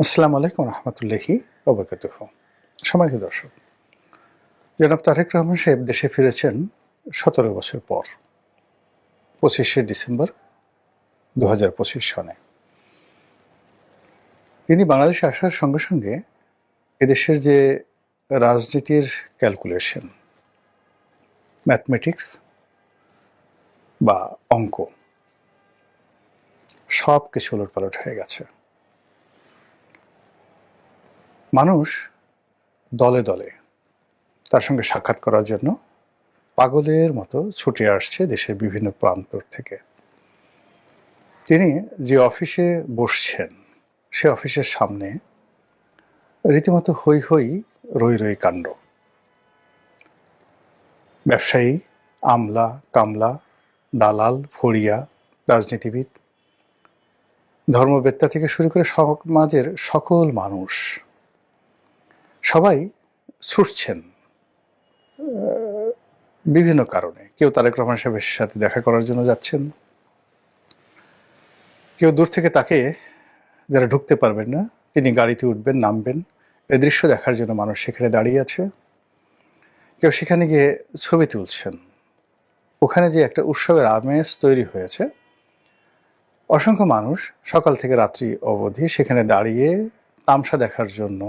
আসসালামু আলাইকুম রহমতুল্লাহি ওবারাকাতুহু। সম্মানিত দর্শক, জনাব তারেক রহমান সাহেব দেশে ফিরেছেন ১৭ বছর পর ২৫শে ডিসেম্বর ২০২৫ সনে। তিনি বাংলাদেশে আসার সঙ্গে সঙ্গে এদেশের যে রাজনীতির ক্যালকুলেশন, ম্যাথমেটিক্স বা অঙ্ক, সব কিছু ওলটপালট হয়ে গেছে। মানুষ দলে দলে তার সঙ্গে সাক্ষাৎ করার জন্য পাগলের মতো ছুটে আসছে দেশের বিভিন্ন প্রান্ত থেকে। তিনি যে অফিসে বসছেন সে অফিসের সামনে রীতিমতো হৈ হৈ রই রই কাণ্ড। ব্যবসায়ী, আমলা, কামলা, দালাল, ফড়িয়া, রাজনীতিবিদ, ধর্মবেত্তা থেকে শুরু করে সমাজের সকল মানুষ সবাই ছুটছেন বিভিন্ন কারণে। কেউ তারেক রহমান সাহেবের সাথে দেখা করার জন্য যাচ্ছেন, কেউ দূর থেকে তাকে, যারা ঢুকতে পারবেন না তিনি গাড়িতে উঠবেন, নামবেন, এই দৃশ্য দেখার জন্য মানুষ সেখানে দাঁড়িয়ে আছে। কেউ সেখানে গিয়ে ছবি তুলছেন। ওখানে যে একটা উৎসবের আমেজ তৈরি হয়েছে, অসংখ্য মানুষ সকাল থেকে রাত্রি অবধি সেখানে দাঁড়িয়ে তামসা দেখার জন্য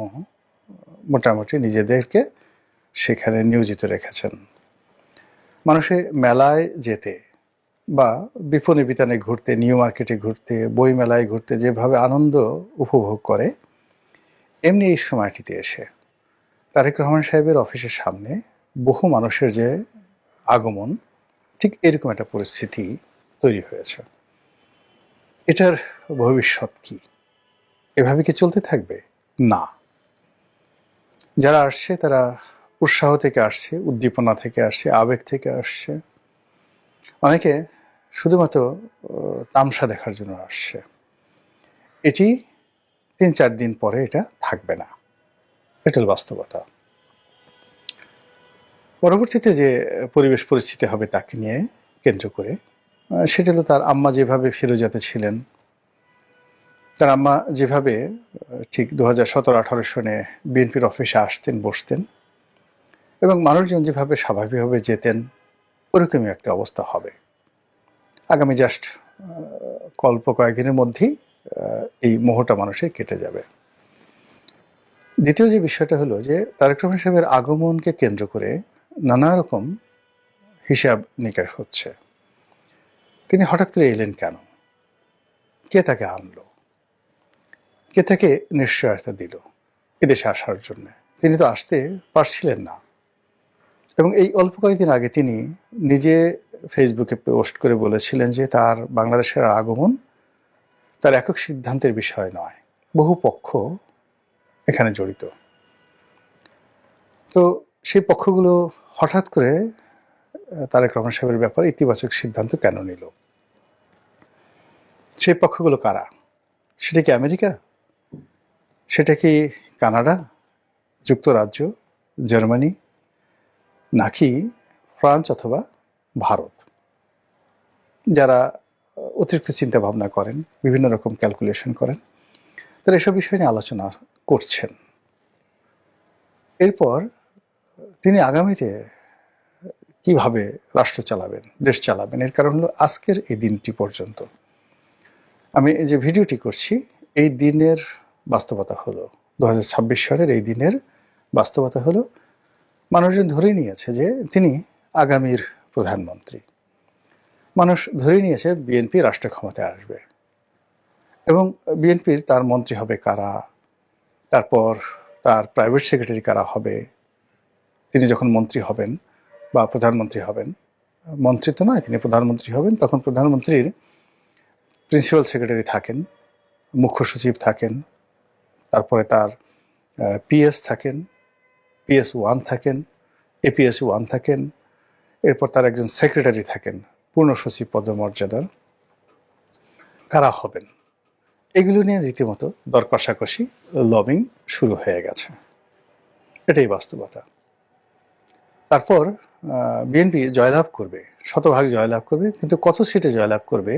মোটামুটি নিজেদেরকে সেখানে নিয়োজিত রেখেছেন। মানুষে মেলায় যেতে বা বিপণী বিতানে ঘুরতে, নিউ মার্কেটে ঘুরতে, বই মেলায় ঘুরতে যেভাবে আনন্দ উপভোগ করে, এমনি এই সময়টিতে এসে তারেক রহমান সাহেবের অফিসের সামনে বহু মানুষের যে আগমন, ঠিক এরকম একটা পরিস্থিতি তৈরি হয়েছে। এটার ভবিষ্যৎ কি? এভাবে কি চলতে থাকবে? না। যারা আসছে তারা উৎসাহ থেকে আসছে, উদ্দীপনা থেকে আসছে, আবেগ থেকে আসছে। অনেকে শুধুমাত্র তামসা দেখার জন্য আসছে। এটি ৩-৪ দিন পরে এটা থাকবে না। এটা হল বাস্তবতা। পরবর্তীতে যে পরিবেশ পরিস্থিতি হবে তাকে নিয়ে কেন্দ্র করে, সেটা হলো তার আম্মা যেভাবে ফিরোজাতে ছিলেন, তার আম্মা যেভাবে ঠিক ২০১৭-১৮ সনে বিএনপির অফিসে আসতেন, বসতেন এবং মানুষজন যেভাবে স্বাভাবিকভাবে যেতেন, ওরকমই একটা অবস্থা হবে। আগামী জাস্ট কল্প কয়েকদিনের মধ্যেই এই মোহটা মানুষের কেটে যাবে। দ্বিতীয় যে বিষয়টা হলো যে তারেক রহমান সাহেবের আগমনকে কেন্দ্র করে নানা রকম হিসাব নিকাশ হচ্ছে। তিনি হঠাৎ করে এলেন কেন? কে তাকে আনলো? কে তাকে নিশ্চয়তা দিল এদেশে আসার জন্য? তিনি তো আসতে পারছিলেন না। এবং এই অল্প কয়েকদিন আগে তিনি নিজে ফেসবুকে পোস্ট করে বলেছিলেন যে তার বাংলাদেশের আগমন তার একক সিদ্ধান্তের বিষয় নয়, বহু পক্ষ এখানে জড়িত। তো সেই পক্ষগুলো হঠাৎ করে তারেক রহমান সাহেবের ব্যাপারে ইতিবাচক সিদ্ধান্ত কেন নিল? সেই পক্ষগুলো কারা? সেটা কি আমেরিকা? সেটা কি কানাডা, যুক্তরাজ্য, জার্মানি, নাকি ফ্রান্স অথবা ভারত? যারা অতিরিক্ত চিন্তা ভাবনা করেন, বিভিন্ন রকম ক্যালকুলেশন করেন, তারা এসব বিষয় নিয়ে আলোচনা করছেন। এরপর তিনি আগামীতে কিভাবে রাষ্ট্র চালাবেন, দেশ চালাবেন, এর কারণ হলো আজকের এই দিনটি পর্যন্ত আমি যে ভিডিওটি করছি, এই দিনের বাস্তবতা হলো ২০২৬ সালের এই দিনের বাস্তবতা হলো মানুষজন ধরে নিয়েছে যে তিনি আগামীর প্রধানমন্ত্রী। মানুষ ধরে নিয়েছে বিএনপি রাষ্ট্র ক্ষমতায় আসবে এবং বিএনপির তার মন্ত্রী হবে কারা, তারপর তার প্রাইভেট সেক্রেটারি কারা হবে, তিনি যখন মন্ত্রী হবেন বা প্রধানমন্ত্রী হবেন, মন্ত্রী তো নয়, তিনি প্রধানমন্ত্রী হবেন, তখন প্রধানমন্ত্রীর প্রিন্সিপাল সেক্রেটারি থাকেন, মুখ্য সচিব থাকেন, তারপরে তার পিএস থাকেন, PS1 থাকেন, APS1 থাকেন, এরপর তার একজন সেক্রেটারি থাকেন পূর্ণ সচিব পদমর্যাদার। কারা হবেন এগুলো নিয়ে রীতিমতো দর কষাকষি, লবিং শুরু হয়ে গেছে। এটাই বাস্তবতা। তারপর বিএনপি জয়লাভ করবে, শতভাগ জয়লাভ করবে, কিন্তু কত সিটে জয়লাভ করবে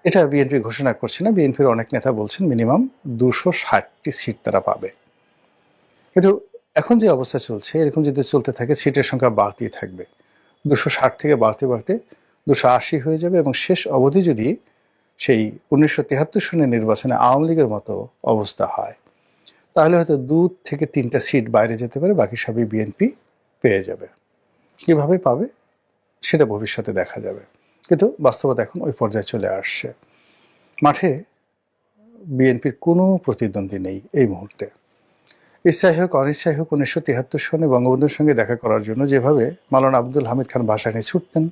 এটা বিএনপি ঘোষণা করছে না, বিএনপির অনেক নেতা বলছেন মিনিমাম 260টি সিট তারা পাবে। কিন্তু এখন যে অবস্থা চলছে, এরকম যদি চলতে থাকে সিটের সংখ্যা বাড়তেই থাকবে, 260 থেকে বাড়তে বাড়তে 280 হয়ে যাবে, এবং শেষ অবধি যদি সেই 1973 সনের নির্বাচনে আওয়ামী লীগের মতো অবস্থা হয়, তাহলে হয়তো 2 থেকে 3টা সিট বাইরে যেতে পারে, বাকি সবই বিএনপি পেয়ে যাবে। কিভাবে পাবে সেটা ভবিষ্যতে দেখা যাবে, কিন্তু বাস্তবতা এখন ওই পর্যায়ে চলে আসছে। মাঠে বিএনপির কোনো প্রতিদ্বন্দ্বী নেই এই মুহূর্তে। ইচ্ছাই হোক অনিচ্ছাই হোক 1973 সনে বঙ্গবন্ধুর সঙ্গে দেখা করার জন্য যেভাবে মাওলানা আব্দুল হামিদ খান ভাসানী ছুটতেন,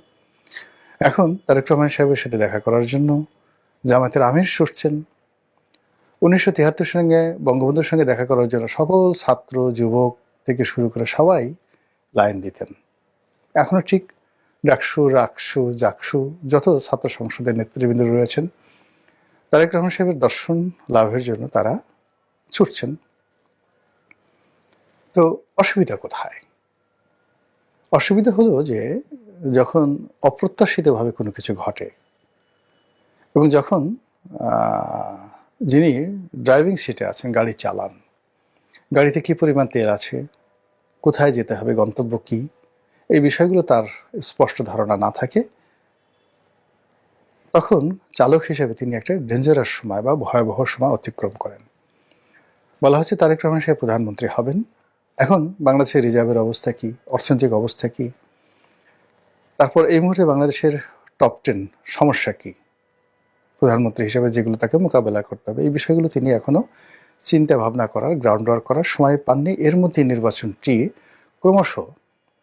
এখন তারেক রহমান সাহেবের সাথে দেখা করার জন্য জামায়াতের আমির ছুটছেন। 1973 সঙ্গে বঙ্গবন্ধুর সঙ্গে দেখা করার জন্য সকল ছাত্র যুবক থেকে শুরু করে সবাই লাইন দিতেন। এখনো ঠিক ডাকসু, রাকসু, জাকসু যত ছাত্র সংসদের নেতৃবৃন্দ রয়েছেন, তারেক রহমান সাহেবের দর্শন লাভের জন্য তারা ছুটছেন। তো অসুবিধা কোথায়? অসুবিধা হলো যে যখন অপ্রত্যাশিতভাবে কোনো কিছু ঘটে, এবং যখন যিনি ড্রাইভিং সিটে আছেন, গাড়ি চালান, গাড়িতে কি পরিমাণ তেল আছে, কোথায় যেতে হবে, গন্তব্য কি, এই বিষয়গুলো তার স্পষ্ট ধারণা না থাকে, তখন চালক হিসেবে তিনি একটা ডেঞ্জারাস সময় বা ভয়াবহ সময় অতিক্রম করেন। বলা হচ্ছে তারেক রহমান সাহেব প্রধানমন্ত্রী হবেন। এখন বাংলাদেশের রিজার্ভের অবস্থা কি, অর্থনৈতিক অবস্থা কি, তারপর এই মুহূর্তে বাংলাদেশের টপ 10 সমস্যা কি, প্রধানমন্ত্রী হিসেবে যেগুলো তাকে মোকাবেলা করতে হবে, এই বিষয়গুলো তিনি এখনো চিন্তা ভাবনা করার, গ্রাউন্ড ওয়ার্ক করার সময় পাননি। এর মধ্যে নির্বাচনটি ক্রমশ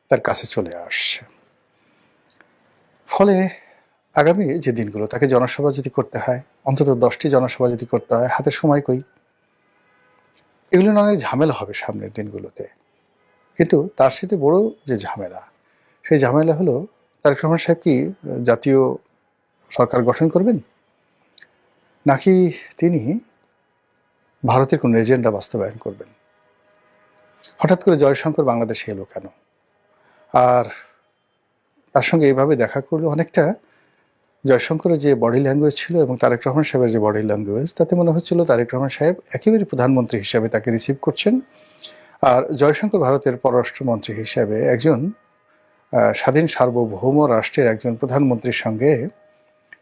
তার কাছে চলে আসছে। ফলে আগামী যে দিনগুলো, তাকে জনসভা যদি করতে হয়, অন্তত 10টি জনসভা যদি করতে হয়, হাতে সময় কই? এগুলো অনেক ঝামেলা হবে সামনের দিনগুলোতে। কিন্তু তার সাথে বড় যে ঝামেলা, সেই ঝামেলা হলো তারেক রহমান সাহেব কি জাতীয় সরকার গঠন করবেন, নাকি তিনি ভারতের কোন এজেন্ডা বাস্তবায়ন করবেন? হঠাৎ করে জয়শঙ্কর বাংলাদেশে এলো কেন? আর তার সঙ্গে এইভাবে দেখা করলে অনেকটা জয়শঙ্করের যে বডি ল্যাঙ্গুয়েজ ছিল এবং তারেক রহমান সাহেবের যে বডি ল্যাঙ্গুয়েজ, তাতে মনে হচ্ছিল তারেক রহমান সাহেব একেবারে প্রধানমন্ত্রী হিসেবে তাকে রিসিভ করছেন, আর জয়শঙ্কর ভারতের পররাষ্ট্রমন্ত্রী হিসেবে একজন স্বাধীন সার্বভৌম রাষ্ট্রের একজন প্রধানমন্ত্রীর সঙ্গে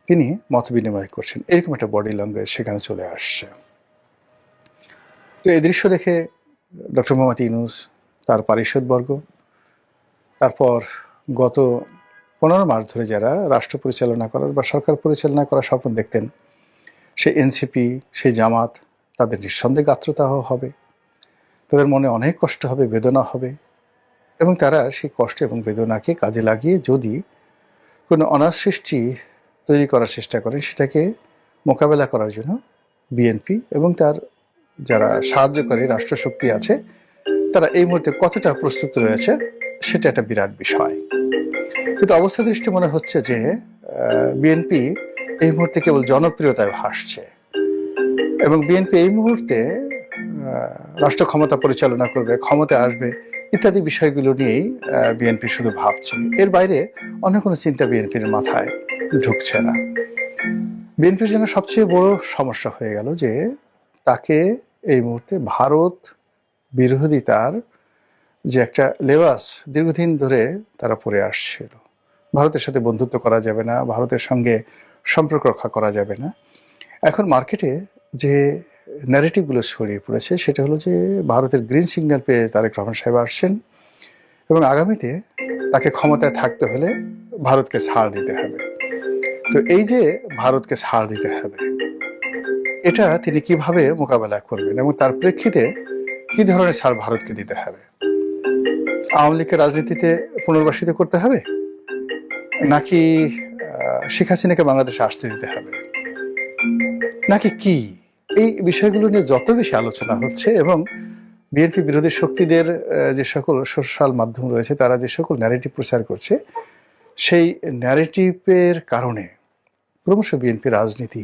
তিনি মত বিনিময় করছেন। এরকম একটা বডি ল্যাঙ্গুয়েজ সেখানে চলে আসছে। তো এই দৃশ্য দেখে ডক্টর মোহাম্মদ ইউনূস, তার পারিষদবর্গ, তারপর গত 15 মাস ধরে যারা রাষ্ট্র পরিচালনা করার বা সরকার পরিচালনা করার স্বপ্ন দেখতেন, সেই এনসিপি, সেই জামাত, তাদের নিঃসন্দেহে গাত্রদাহ হবে, তাদের মনে অনেক কষ্ট হবে, বেদনা হবে, এবং তারা সেই কষ্ট এবং বেদনাকে কাজে লাগিয়ে যদি কোনো অনার সৃষ্টি তৈরি করার চেষ্টা করে, সেটাকে মোকাবেলা করার জন্য বিএনপি এবং তার যারা সাহায্যকারী রাষ্ট্রশক্তি আছে, তারা এই মুহূর্তে কতটা প্রস্তুত রয়েছে সেটা একটা বিরাট বিষয়। কিন্তু অবস্থা দৃষ্টি মনে হচ্ছে যে বিএনপি এই মুহূর্তে কেবল জনপ্রিয়তায় ভাসছে, এবং বিএনপি এই মুহূর্তে রাষ্ট্র ক্ষমতা পরিচালনা করবে, ক্ষমতায় আসবে, ইত্যাদি বিষয়গুলো নিয়েই বিএনপি শুধু ভাবছে। এর বাইরে অন্য কোনো চিন্তা বিএনপির মাথায় ঢুকছে না। বিএনপির জন্য সবচেয়ে বড় সমস্যা হয়ে গেল যে তাকে এই মুহূর্তে ভারত বিরোধিতার যে একটা লেবাস দীর্ঘদিন ধরে তারা পরে আসছিল। ভারতের সাথে বন্ধুত্ব করা যাবে না, ভারতের সঙ্গে সম্পর্ক রক্ষা করা যাবে না। এখন মার্কেটে যে ন্যারেটিভগুলো ছড়িয়ে পড়েছে সেটা হলো যে ভারতের গ্রিন সিগন্যাল পেয়ে তারেক রহমান সাহেব আসছেন, এবং আগামীতে তাকে ক্ষমতায় থাকতে হলে ভারতকে ছাড় দিতে হবে। তো এই যে ভারতকে ছাড় দিতে হবে, এটা তিনি কিভাবে মোকাবেলা করবেন, এবং তার প্রেক্ষিতে কি ধরনের ছাড় ভারতকে দিতে হবে? আওয়ামী লীগকে রাজনীতিতে পুনর্বাসিত করতে হবে, নাকি শেখ হাসিনাকে বাংলাদেশে আসতে দিতে হবে, নাকি কি? এই বিষয়গুলো নিয়ে যত বেশি আলোচনা হচ্ছে, এবং বিএনপি বিরোধী শক্তিদের যে সকল সোশ্যাল মাধ্যম রয়েছে, তারা যে সকল ন্যারেটিভ প্রচার করছে, সেই ন্যারেটিভের কারণে ক্রমশ বিএনপি রাজনীতি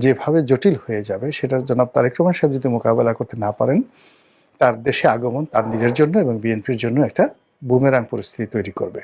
যেভাবে জটিল হয়ে যাবে, সেটা জনাব তারেক রহমান সাহেব যদি মোকাবেলা করতে না পারেন, তার দেশে আগমন তার নিজের জন্য এবং বিএনপির জন্য একটা বুমেরাং পরিস্থিতি তৈরি করবে।